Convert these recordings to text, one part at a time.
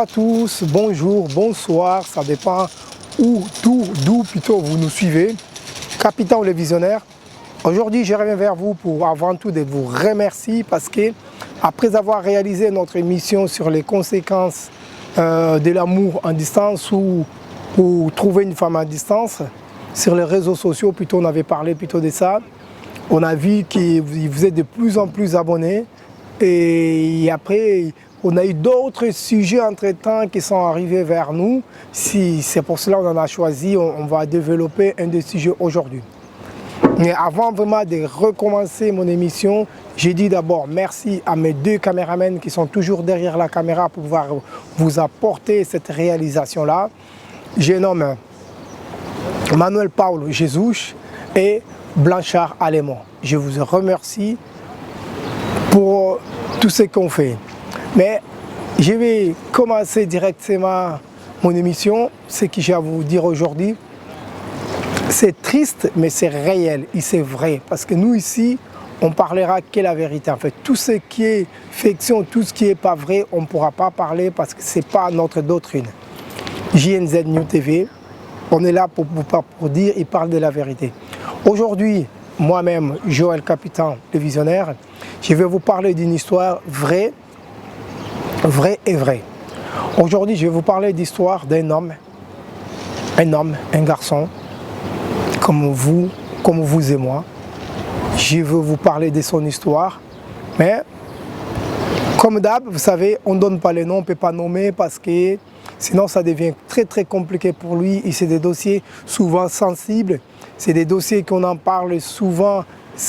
à tous, bonjour, bonsoir, ça dépend d'où plutôt vous nous suivez. Capitaine les visionnaires, aujourd'hui je reviens vers vous pour avant tout de vous remercier parce que après avoir réalisé notre émission sur les conséquences de l'amour en distance ou pour trouver une femme à distance, sur les réseaux sociaux plutôt on avait parlé plutôt de ça, on a vu que vous êtes de plus en plus abonnés et après on a eu d'autres sujets entre-temps qui sont arrivés vers nous. Si c'est pour cela qu'on en a choisi, on va développer un des sujets aujourd'hui. Mais avant vraiment de recommencer mon émission, j'ai dit d'abord merci à mes deux caméramans qui sont toujours derrière la caméra pour pouvoir vous apporter cette réalisation-là. Je nomme Manuel Paulo Jesus et Blanchard Alémon. Je vous remercie pour tout ce qu'on fait. Mais je vais commencer directement mon émission. Ce que j'ai à vous dire aujourd'hui, c'est triste, mais c'est réel et c'est vrai. Parce que nous ici, on parlera que la vérité. En fait, tout ce qui est fiction, tout ce qui n'est pas vrai, on ne pourra pas parler parce que ce n'est pas notre doctrine. JNZ New TV, on est là pour dire et parler de la vérité. Aujourd'hui, moi-même, Joël Capitaine, le visionnaire, je vais vous parler d'une histoire vraie, et vrai. Aujourd'hui, je vais vous parler d'histoire d'un homme, un garçon, comme vous et moi. Je veux vous parler de son histoire, mais comme d'hab, vous savez, on ne donne pas les noms, on ne peut pas nommer parce que sinon ça devient très très compliqué pour lui et c'est des dossiers souvent sensibles, c'est des dossiers qu'on en parle souvent,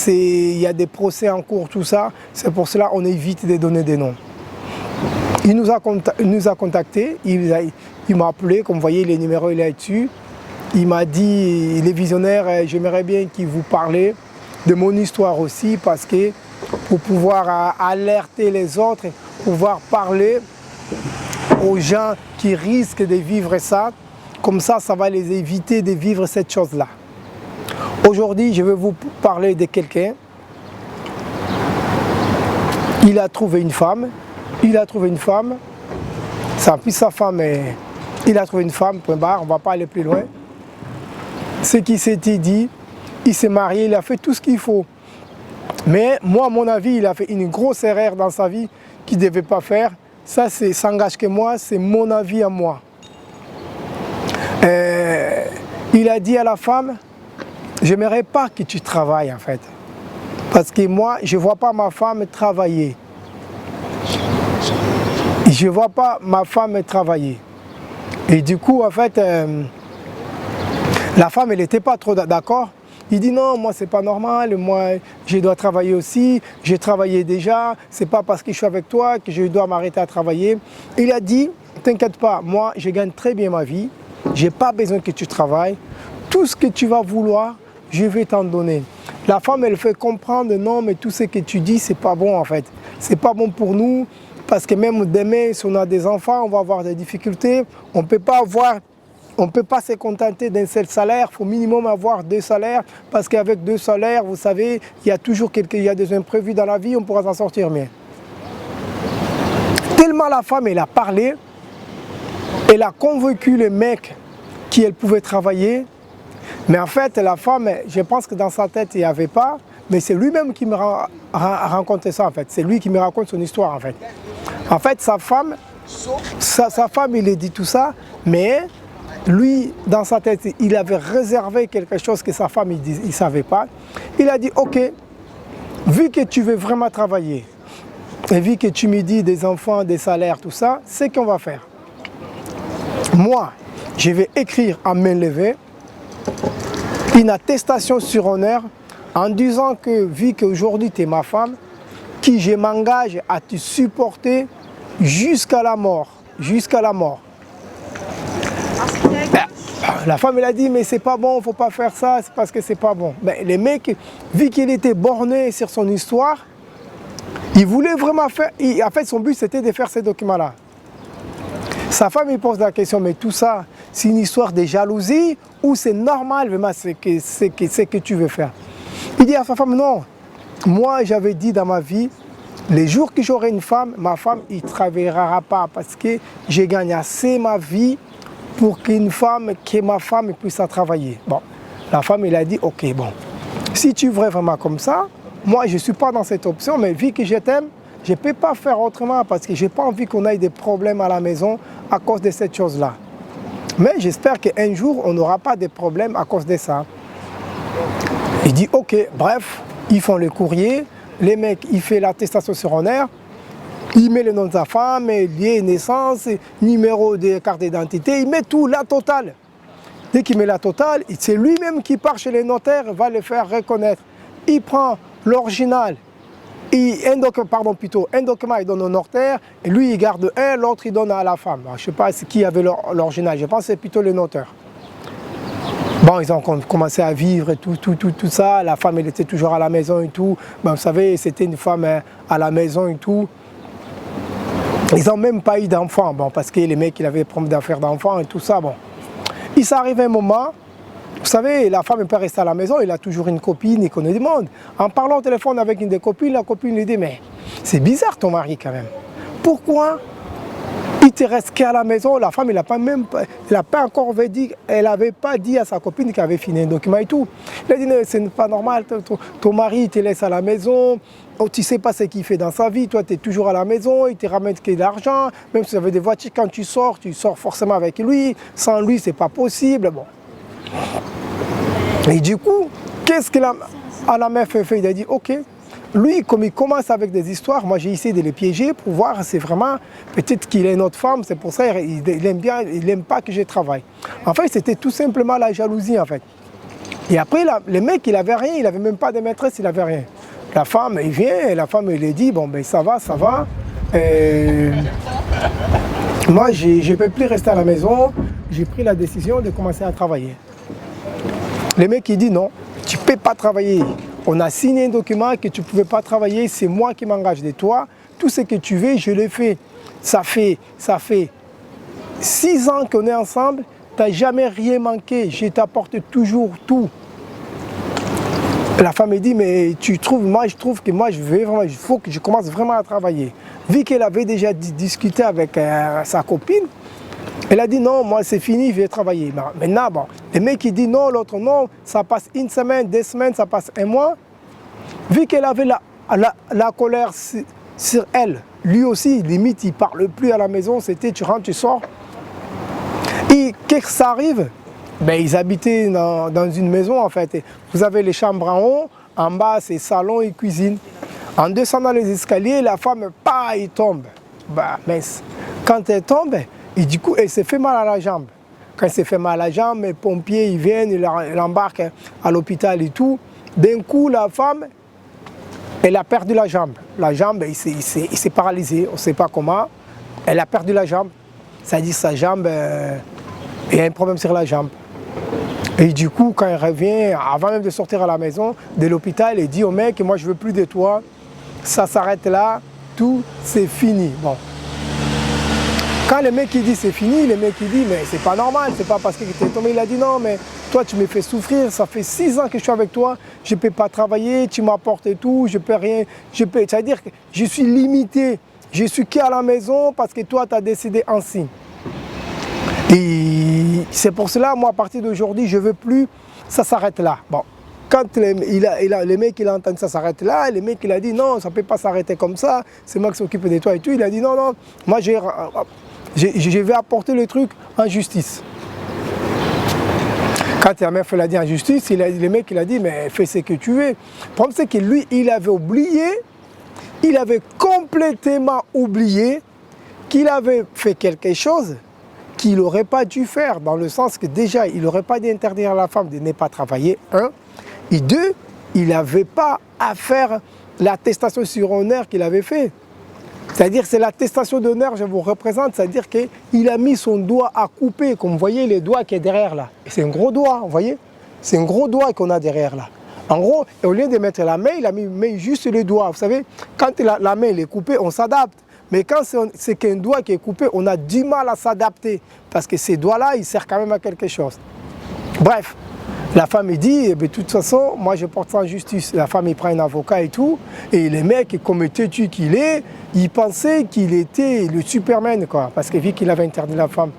il y a des procès en cours, tout ça, c'est pour cela qu'on évite de donner des noms. Il nous a contacté, il m'a appelé, comme vous voyez les numéros il est dessus. Il m'a dit, les visionnaires, j'aimerais bien qu'il vous parle de mon histoire aussi parce que pour pouvoir alerter les autres, pouvoir parler aux gens qui risquent de vivre ça, comme ça va les éviter de vivre cette chose-là. Aujourd'hui, je vais vous parler de quelqu'un. Il a trouvé une femme. Ça puis sa femme, il a trouvé une femme, point barre, on ne va pas aller plus loin. Ce qui s'était dit, il s'est marié, il a fait tout ce qu'il faut. Mais moi, à mon avis, il a fait une grosse erreur dans sa vie qu'il ne devait pas faire. Ça s'engage que moi, c'est mon avis à moi. Il a dit à la femme, j'aimerais pas que tu travailles en fait. Parce que moi, je ne vois pas ma femme travailler. Je ne vois pas ma femme travailler. Et du coup, en fait, la femme, elle n'était pas trop d'accord. Il dit non, moi, c'est pas normal. Moi, je dois travailler aussi. J'ai travaillé déjà. C'est pas parce que je suis avec toi que je dois m'arrêter à travailler. Il a dit, t'inquiète pas, moi, je gagne très bien ma vie. J'ai pas besoin que tu travailles. Tout ce que tu vas vouloir, je vais t'en donner. La femme, elle fait comprendre, non, mais tout ce que tu dis, c'est pas bon en fait. C'est pas bon pour nous. Parce que même demain, si on a des enfants, on va avoir des difficultés. On ne peut pas se contenter d'un seul salaire. Il faut minimum avoir 2 salaires. Parce qu'avec 2 salaires, vous savez, il y a toujours des imprévus dans la vie, on pourra s'en sortir mieux. Tellement la femme, elle a parlé, elle a convaincu le mec qu'elle pouvait travailler. Mais en fait, la femme, je pense que dans sa tête, il n'y avait pas. Mais c'est lui-même qui me raconte ça en fait. C'est lui qui me raconte son histoire en fait. En fait, sa femme, il a dit tout ça, mais lui, dans sa tête, il avait réservé quelque chose que sa femme, il ne savait pas. Il a dit, ok, vu que tu veux vraiment travailler, et vu que tu me dis des enfants, des salaires, tout ça, c'est qu'on va faire. Moi, je vais écrire à main levée une attestation sur honneur en disant que, vu qu'aujourd'hui tu es ma femme, que je m'engage à te supporter jusqu'à la mort. Jusqu'à la mort. La femme, elle a dit, mais c'est pas bon, il ne faut pas faire ça, c'est parce que c'est pas bon. Ben, le mec, vu qu'il était borné sur son histoire, il voulait vraiment faire, en fait son but c'était de faire ces documents-là. Sa femme, il pose la question, mais tout ça, c'est une histoire de jalousie ou c'est normal vraiment ce que tu veux faire? Il dit à sa femme, non, moi j'avais dit dans ma vie Les jours que j'aurai une femme, ma femme ne travaillera pas parce que je gagne assez ma vie pour qu'une femme, que ma femme puisse travailler. Bon, la femme, elle a dit, ok, bon, si tu veux vraiment comme ça, moi, je ne suis pas dans cette option, mais vu que je t'aime, je ne peux pas faire autrement parce que je n'ai pas envie qu'on ait des problèmes à la maison à cause de cette chose-là. Mais j'espère qu'un jour, on n'aura pas de problèmes à cause de ça. Il dit, ok, bref, ils font le courrier, les mecs, ils font l'attestation secondaire, il met le nom de sa femme, lié naissance, numéro de carte d'identité, il met tout, la totale. Dès qu'il met la totale, c'est lui-même qui part chez les notaires, va le faire reconnaître. Il prend l'original, un document il donne au notaire, et lui il garde un, l'autre il donne à la femme. Alors, je ne sais pas qui avait l'original, je pense que c'est plutôt le notaire. Bon, ils ont commencé à vivre et tout ça, la femme elle était toujours à la maison et tout. Ben, vous savez, c'était une femme à la maison et tout. Ils n'ont même pas eu d'enfants, bon, parce que les mecs ils avaient des problèmes d'affaires d'enfants et tout ça. Bon. Il s'est arrivé un moment, vous savez, la femme peut rester à la maison, il a toujours une copine, il connaît du monde. En parlant au téléphone avec une des copines, la copine lui dit, mais c'est bizarre ton mari quand même. Pourquoi il te reste qu'à la maison? La femme, elle n'avait pas dit à sa copine qu'elle avait fini un document et tout. Il a dit, c'est pas normal, ton mari il te laisse à la maison, tu ne sais pas ce qu'il fait dans sa vie, toi tu es toujours à la maison, il te ramène de l'argent, même si tu avais des voitures, quand tu sors forcément avec lui, sans lui c'est pas possible. Bon. Et du coup, qu'est-ce que la meuf fait? Il a dit, ok, lui, comme il commence avec des histoires, moi j'ai essayé de les piéger pour voir si vraiment, peut-être qu'il est une autre femme, c'est pour ça qu'il aime bien, il n'aime pas que je travaille. En fait, c'était tout simplement la jalousie en fait. Et après, le mec, il n'avait rien, il n'avait même pas de maîtresse, il n'avait rien. La femme, il vient, et la femme, il lui dit, bon ben ça va. Moi, je ne peux plus rester à la maison, j'ai pris la décision de commencer à travailler. Le mec, il dit non, tu ne peux pas travailler. On a signé un document que tu ne pouvais pas travailler, c'est moi qui m'engage de toi. Tout ce que tu veux, je le fais. Ça fait 6 ans qu'on est ensemble, tu n'as jamais rien manqué, je t'apporte toujours tout. La femme me dit, mais tu trouves, moi je trouve que il faut que je commence vraiment à travailler. Vu qu'elle avait déjà discuté avec sa copine, elle a dit non, moi c'est fini, je vais travailler. Maintenant, bon, le mec il dit non, l'autre non, ça passe une semaine, 2 semaines, ça passe un mois. Vu qu'elle avait la colère sur elle, lui aussi, limite, il ne parle plus à la maison, c'était tu rentres, tu sors. Et qu'est-ce que ça arrive? Ben, ils habitaient dans une maison en fait. Vous avez les chambres en haut, en bas c'est salon et cuisine. En descendant les escaliers, la femme, elle tombe. Bah, mince. Quand elle tombe, et du coup, elle s'est fait mal à la jambe. Quand elle s'est fait mal à la jambe, les pompiers ils viennent, ils l'embarquent à l'hôpital et tout. D'un coup, la femme, elle a perdu la jambe. La jambe, il s'est paralysé, on ne sait pas comment. Elle a perdu la jambe. Ça dit sa jambe, il y a un problème sur la jambe. Et du coup, quand elle revient, avant même de sortir à la maison, de l'hôpital, elle dit au mec, moi je ne veux plus de toi, ça s'arrête là, tout c'est fini. Bon. Quand le mec il dit c'est fini, le mec il dit mais c'est pas normal, c'est pas parce que tu es tombé, il a dit non mais toi tu me fais souffrir, ça fait 6 ans que je suis avec toi, je ne peux pas travailler, tu m'apportes et tout, je peux rien, c'est-à-dire que je suis limité, je suis qu'à la maison parce que toi tu as décidé ainsi. Et c'est pour cela, moi, à partir d'aujourd'hui, je ne veux plus, ça s'arrête là. Bon, quand le mec il a entendu ça s'arrête là, le mec il a dit non, ça ne peut pas s'arrêter comme ça, c'est moi qui s'occupe de toi et tout. Il a dit non, non, moi je vais apporter le truc en justice. Quand la meuf l'a dit en justice, le mec il a dit mais fais ce que tu veux. Le problème c'est que lui, il avait oublié, il avait complètement oublié qu'il avait fait quelque chose qu'il n'aurait pas dû faire, dans le sens que déjà, il n'aurait pas dû interdire à la femme de ne pas travailler, 1. Et 2, il n'avait pas à faire l'attestation sur honneur qu'il avait fait. C'est-à-dire, c'est l'attestation d'honneur, je vous représente, c'est-à-dire qu'il a mis son doigt à couper, comme vous voyez les doigts qui est derrière là. C'est un gros doigt, vous voyez? C'est un gros doigt qu'on a derrière là. En gros, au lieu de mettre la main, il a mis juste les doigts. Vous savez, quand la main est coupée, on s'adapte. Mais quand c'est qu'un doigt qui est coupé, on a du mal à s'adapter. Parce que ces doigts-là, ils servent quand même à quelque chose. Bref, La femme il dit, eh bien, de toute façon, moi je porte ça en justice. La femme il prend un avocat et tout. Et le mec, comme têtu qu'il est, il pensait qu'il était le Superman, quoi. Parce que vu qu'il avait interdit la femme,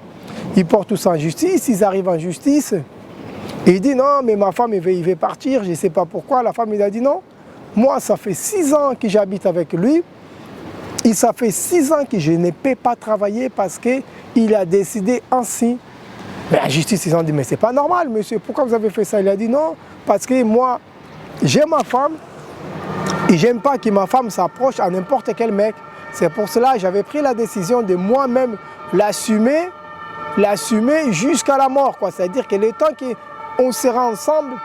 il porte tout ça en justice, ils arrivent en justice. Et il dit non, mais ma femme il veut partir, je ne sais pas pourquoi. La femme il a dit non. Moi, ça fait 6 ans que j'habite avec lui. Et ça fait 6 ans que je ne peux pas travailler parce qu'il a décidé ainsi. Mais la justice, ils ont dit, mais c'est pas normal, monsieur, pourquoi vous avez fait ça? Il a dit non, parce que moi, j'ai ma femme et j'aime pas que ma femme s'approche à n'importe quel mec. C'est pour cela que j'avais pris la décision de moi-même l'assumer jusqu'à la mort, quoi. C'est-à-dire que le temps qu'on sera ensemble,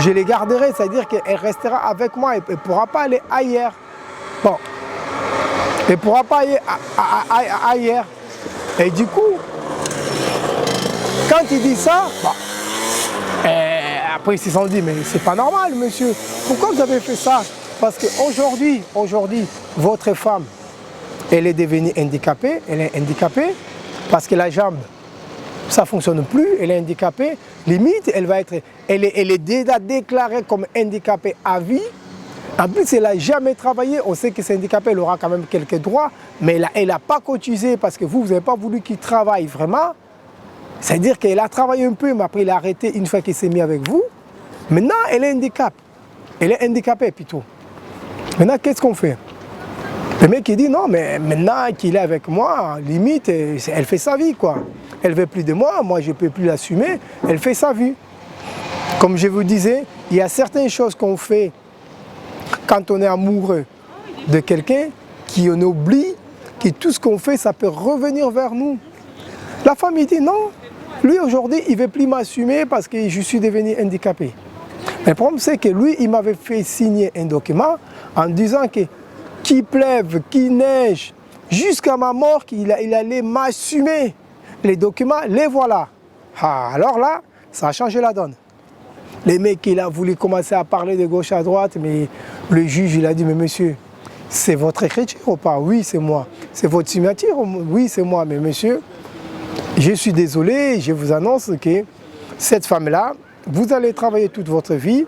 je les garderai, c'est-à-dire qu'elle restera avec moi et ne pourra pas aller ailleurs. Bon. Elle ne pourra pas aller ailleurs. Et du coup, quand il dit ça, bon, après ils se sont dit, mais c'est pas normal, monsieur. Pourquoi vous avez fait ça? Parce qu'aujourd'hui, votre femme, elle est devenue handicapée. Elle est handicapée parce que la jambe, ça ne fonctionne plus. Elle est handicapée. Limite, elle est déjà déclarée comme handicapée à vie. En plus, elle n'a jamais travaillé. On sait que c'est handicapé, elle aura quand même quelques droits, mais elle n'a pas cotisé parce que vous n'avez pas voulu qu'il travaille vraiment. C'est-à-dire qu'elle a travaillé un peu, mais après, elle a arrêté une fois qu'il s'est mis avec vous. Maintenant, elle est handicapée. Elle est handicapée plutôt. Maintenant, qu'est-ce qu'on fait? Le mec, il dit non, mais maintenant qu'il est avec moi, limite, elle fait sa vie, quoi. Elle ne veut plus de moi, moi, je ne peux plus l'assumer. Elle fait sa vie. Comme je vous disais, il y a certaines choses qu'on fait quand on est amoureux de quelqu'un, qu'on oublie que tout ce qu'on fait, ça peut revenir vers nous. La femme, il dit non, lui aujourd'hui, il ne veut plus m'assumer parce que je suis devenu handicapé. Mais le problème, c'est que lui, il m'avait fait signer un document en disant que qu'il pleuve, qu'il neige, jusqu'à ma mort, il allait m'assumer. Les documents, les voilà. Ah, alors là, ça a changé la donne. Les mecs, il a voulu commencer à parler de gauche à droite, mais le juge, il a dit, mais monsieur, c'est votre écriture ou pas? Oui, c'est moi. C'est votre signature? Oui, c'est moi. Mais monsieur, je suis désolé, je vous annonce que cette femme-là, vous allez travailler toute votre vie,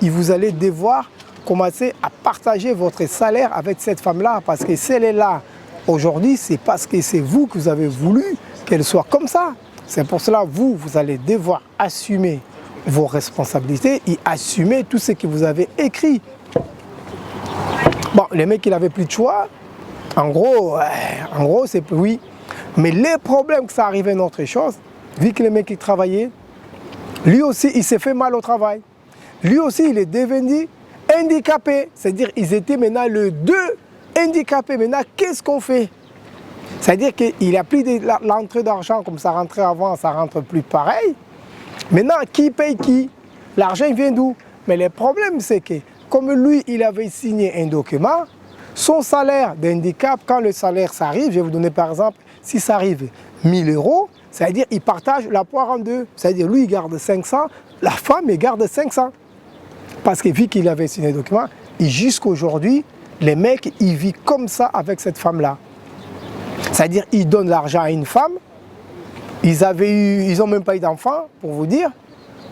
et vous allez devoir commencer à partager votre salaire avec cette femme-là, parce que si elle est là aujourd'hui, c'est parce que c'est vous que vous avez voulu qu'elle soit comme ça. C'est pour cela que vous allez devoir assumer vos responsabilités et assumer tout ce que vous avez écrit. Bon, le mec, il n'avait plus de choix. En gros, c'est oui. Mais les problèmes que ça arrivait, une autre chose, vu que le mec, il travaillait, lui aussi, il s'est fait mal au travail. Lui aussi, il est devenu handicapé. C'est-à-dire, ils étaient maintenant les deux handicapés. Maintenant, qu'est-ce qu'on fait? C'est-à-dire qu'il n'a plus l'entrée d'argent comme ça rentrait avant, ça ne rentre plus pareil. Maintenant, qui paye qui? L'argent, il vient d'où? Mais le problème, c'est que, comme lui, il avait signé un document, son salaire d'handicap, quand le salaire s'arrive, je vais vous donner par exemple, si ça arrive 1000 €, c'est-à-dire qu'il partage la poire en deux. C'est-à-dire lui, il garde 500, la femme, elle garde 500. Parce que vu qu'il avait signé un document, et jusqu'aujourd'hui, les mecs, ils vivent comme ça avec cette femme-là. C'est-à-dire qu'ils donnent l'argent à une femme, ils n'ont même pas eu d'enfant, pour vous dire,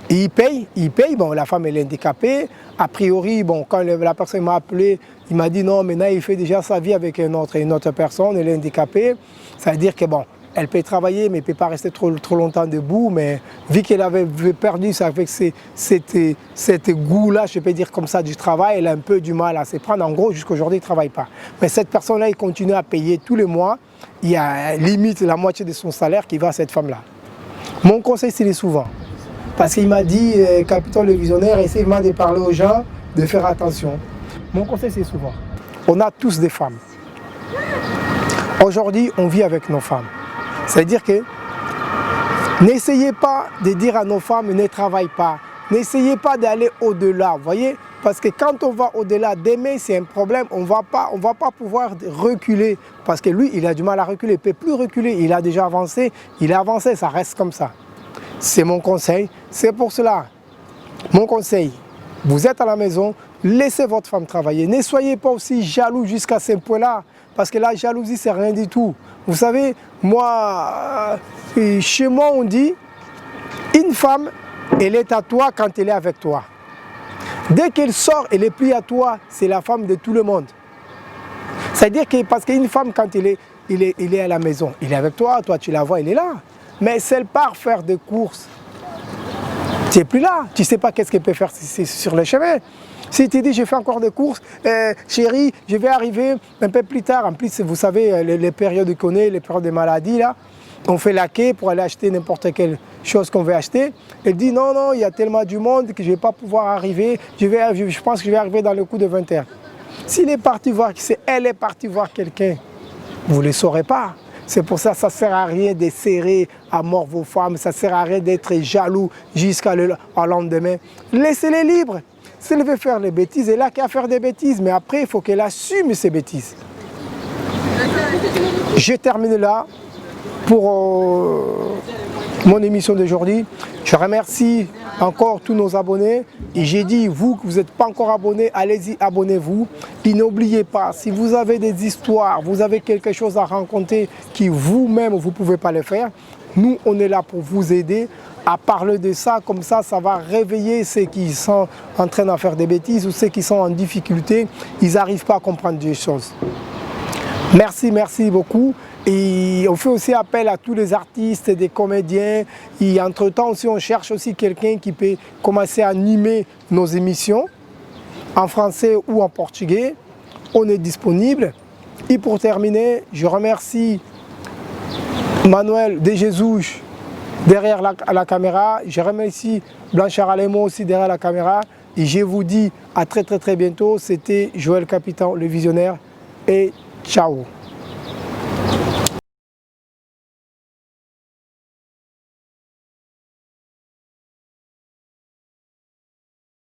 et ils payent, bon, la femme elle est handicapée, a priori, bon, quand la personne m'a appelé, il m'a dit non, maintenant il fait déjà sa vie avec une autre personne, elle est handicapée, c'est-à-dire que bon, elle peut travailler, mais elle ne peut pas rester trop longtemps debout, mais vu qu'elle avait perdu ça avec cette goût-là, je peux dire comme ça, du travail, elle a un peu du mal à se prendre, en gros, jusqu'aujourd'hui, elle ne travaille pas. Mais cette personne-là, il continue à payer tous les mois, il y a limite la moitié de son salaire qui va à cette femme-là. Mon conseil, c'est souvent. Parce qu'il m'a dit, Capitaine le visionnaire, essaye de parler aux gens, de faire attention. Mon conseil, c'est souvent. On a tous des femmes. Aujourd'hui, on vit avec nos femmes. C'est-à-dire que n'essayez pas de dire à nos femmes, ne travaillent pas. N'essayez pas d'aller au-delà, vous voyez? Parce que quand on va au-delà, demain, c'est un problème, on ne va pas pouvoir reculer. Parce que lui, il a du mal à reculer, il ne peut plus reculer, il a déjà avancé, ça reste comme ça. C'est mon conseil. C'est pour cela, mon conseil, vous êtes à la maison, laissez votre femme travailler. Ne soyez pas aussi jaloux jusqu'à ce point-là, parce que la jalousie, c'est rien du tout. Vous savez, moi, chez moi, on dit, une femme, elle est à toi quand elle est avec toi. Dès qu'elle sort, elle n'est plus à toi, c'est la femme de tout le monde. C'est-à-dire que, parce qu'une femme, quand elle est à la maison, elle est avec toi, toi tu la vois, elle est là. Mais si elle part faire des courses, tu n'es plus là, tu ne sais pas qu'est-ce qu'elle peut faire sur le chemin. Si tu dis, je fais encore des courses, chérie, je vais arriver un peu plus tard. En plus, vous savez, les périodes qu'on est, les périodes de maladie, là, on fait la quai pour aller acheter n'importe quelle chose qu'on veut acheter. Elle dit, non, non, il y a tellement du monde que je ne vais pas pouvoir arriver. Je pense que je vais arriver dans le coup de 20 heures. S'il est parti voir, elle est partie voir quelqu'un, vous ne le saurez pas. C'est pour ça que ça ne sert à rien de serrer à mort vos femmes, ça ne sert à rien d'être jaloux jusqu'au lendemain. Laissez-les libres. Si elle veut faire les bêtises, elle a qu'à faire des bêtises, mais après, il faut qu'elle assume ses bêtises. Je termine là pour mon émission d'aujourd'hui. Je remercie encore tous nos abonnés. Et j'ai dit, vous que vous n'êtes pas encore abonnés, allez-y, abonnez-vous. Et n'oubliez pas, si vous avez des histoires, vous avez quelque chose à raconter qui vous-même, vous ne pouvez pas le faire, nous, on est là pour vous aider à parler de ça. Comme ça, ça va réveiller ceux qui sont en train de faire des bêtises ou ceux qui sont en difficulté. Ils n'arrivent pas à comprendre des choses. Merci, merci beaucoup. Et on fait aussi appel à tous les artistes, des comédiens. Et entre-temps aussi, on cherche aussi quelqu'un qui peut commencer à animer nos émissions en français ou en portugais. On est disponible. Et pour terminer, je remercie Manuel de Jesus derrière la caméra. Je remercie Blanchard Alemo aussi derrière la caméra. Et je vous dis à très bientôt. C'était Joël Capitan, le visionnaire. Et ciao.